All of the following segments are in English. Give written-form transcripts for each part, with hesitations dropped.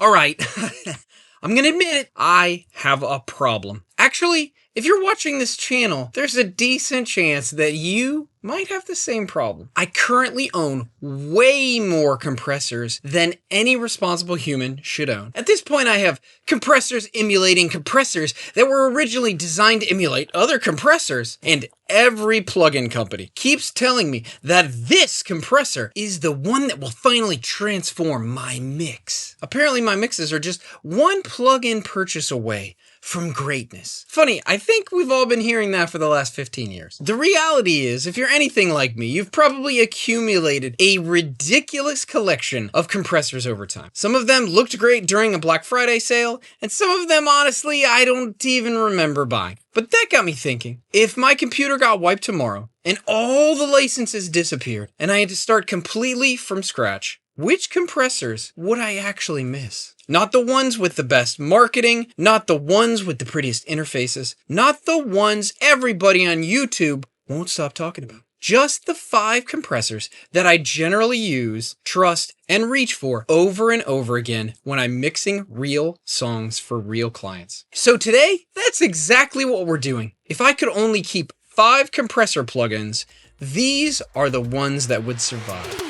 All right, I'm gonna admit it, I have a problem. Actually, if you're watching this channel, there's a decent chance that you might have the same problem. I currently own way more compressors than any responsible human should own. At this point, I have compressors emulating compressors that were originally designed to emulate other compressors. And every plugin company keeps telling me that this compressor is the one that will finally transform my mix. Apparently, my mixes are just one plugin purchase away from greatness. Funny, I think we've all been hearing that for the last 15 years. The reality is, if you're anything like me, you've probably accumulated a ridiculous collection of compressors over time. Some of them looked great during a Black Friday sale, and some of them, honestly, I don't even remember buying. But that got me thinking, if my computer got wiped tomorrow, and all the licenses disappeared, and I had to start completely from scratch, which compressors would I actually miss? Not the ones with the best marketing, not the ones with the prettiest interfaces, not the ones everybody on YouTube won't stop talking about. Just the 5 compressors that I generally use, trust, and reach for over and over again when I'm mixing real songs for real clients. So today, that's exactly what we're doing. If I could only keep 5 compressor plugins, these are the ones that would survive.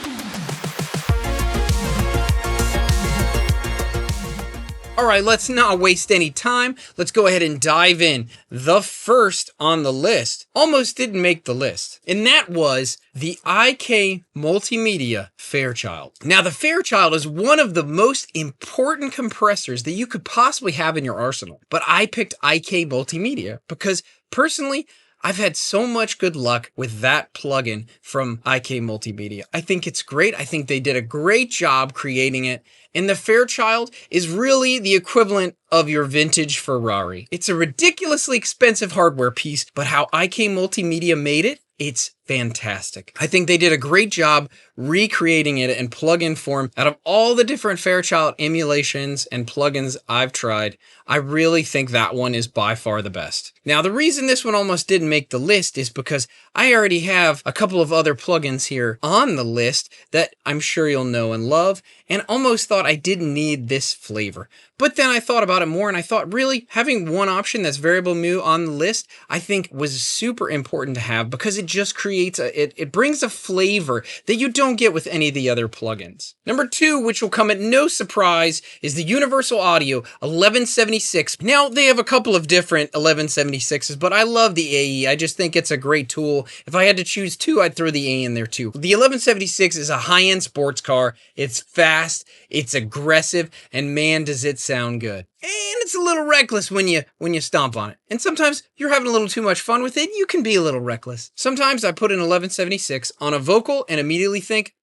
All right, let's not waste any time. Let's go ahead and dive in. The first on the list almost didn't make the list, and that was the IK Multimedia Fairchild. Now, the Fairchild is one of the most important compressors that you could possibly have in your arsenal, but I picked IK Multimedia because personally, I've had so much good luck with that plugin from IK Multimedia. I think it's great. I think they did a great job creating it. And the Fairchild is really the equivalent of your vintage Ferrari. It's a ridiculously expensive hardware piece, but how IK Multimedia made it, it's fantastic. I think they did a great job recreating it in plugin form. Out of all the different Fairchild emulations and plugins I've tried, I really think that one is by far the best. Now, the reason this one almost didn't make the list is because I already have a couple of other plugins here on the list that I'm sure you'll know and love, and almost thought I didn't need this flavor. But then I thought about it more and I thought really having one option that's variable mu on the list, I think was super important to have because it just creates it brings a flavor that you don't get with any of the other plugins. Number 2, which will come at no surprise, is the Universal Audio 1176. Now, they have a couple of different 1176s, but I love the AE. I just think it's a great tool. If I had to choose 2, I'd throw the AE in there too. The 1176 is a high-end sports car. It's fast, it's aggressive, and man, does it sound good. And it's a little reckless when you stomp on it. And sometimes you're having a little too much fun with it, you can be a little reckless. Sometimes I put an 1176 on a vocal and immediately think,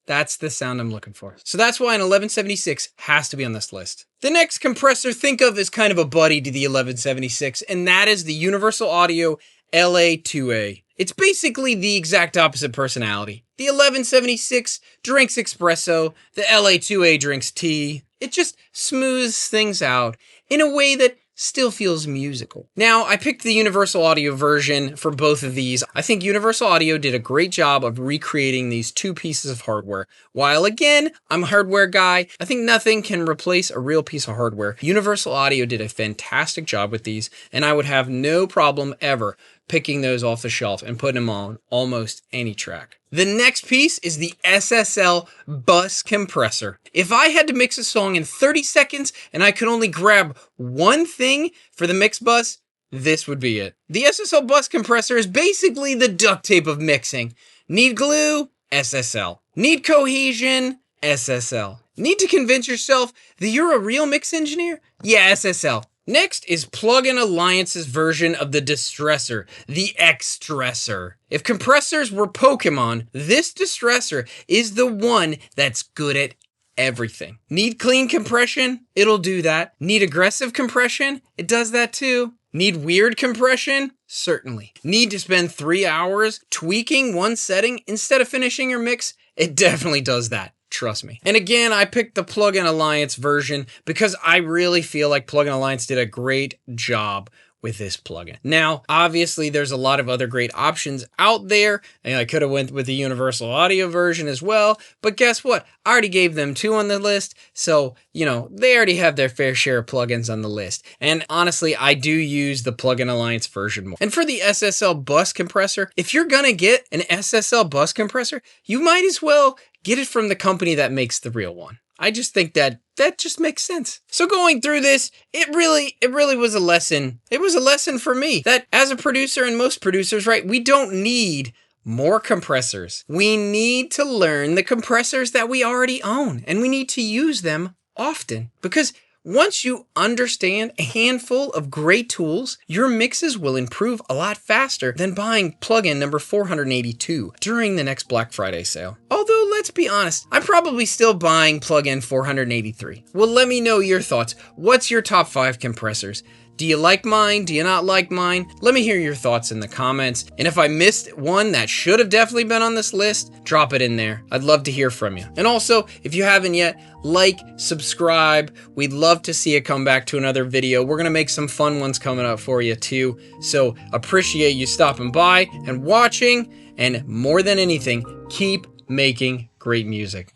that's the sound I'm looking for. So that's why an 1176 has to be on this list. The next compressor think of as kind of a buddy to the 1176, and that is the Universal Audio LA2A. It's basically the exact opposite personality. The 1176 drinks espresso, the LA2A drinks tea. It just smooths things out in a way that still feels musical. Now, I picked the Universal Audio version for both of these. I think Universal Audio did a great job of recreating these 2 pieces of hardware. While again, I'm a hardware guy, I think nothing can replace a real piece of hardware. Universal Audio did a fantastic job with these, and I would have no problem ever picking those off the shelf and putting them on almost any track. The next piece is the SSL bus compressor. If I had to mix a song in 30 seconds and I could only grab one thing for the mix bus, this would be it. The SSL bus compressor is basically the duct tape of mixing. Need glue? SSL. Need cohesion? SSL. Need to convince yourself that you're a real mix engineer? Yeah, SSL. Next is Plugin Alliance's version of the Distressor, the Distressor. If compressors were Pokemon, this Distressor is the one that's good at everything. Need clean compression? It'll do that. Need aggressive compression? It does that too. Need weird compression? Certainly. Need to spend 3 hours tweaking one setting instead of finishing your mix? It definitely does that. Trust me. And again, I picked the Plugin Alliance version because I really feel like Plugin Alliance did a great job with this plugin. Now, obviously, there's a lot of other great options out there, and I could have went with the universal audio version as well, but guess what? I already gave them 2 on the list, so, they already have their fair share of plugins on the list. And honestly, I do use the Plugin Alliance version more. And for the SSL bus compressor, if you're gonna get an SSL bus compressor, you might as well get it from the company that makes the real one. I just think that just makes sense. So going through this, it really was a lesson. It was a lesson for me that as a producer, and most producers, right, we don't need more compressors. We need to learn the compressors that we already own, and we need to use them often, because once you understand a handful of great tools, your mixes will improve a lot faster than buying plugin number 482 during the next Black Friday sale. Although, let's be honest, I'm probably still buying plugin 483. Well, let me know your thoughts. What's your top 5 compressors? Do you like mine? Do you not like mine? Let me hear your thoughts in the comments. And if I missed one that should have definitely been on this list, drop it in there. I'd love to hear from you. And also, if you haven't yet, like, subscribe. We'd love to see you come back to another video. We're going to make some fun ones coming up for you too. So appreciate you stopping by and watching. And more than anything, keep making great music.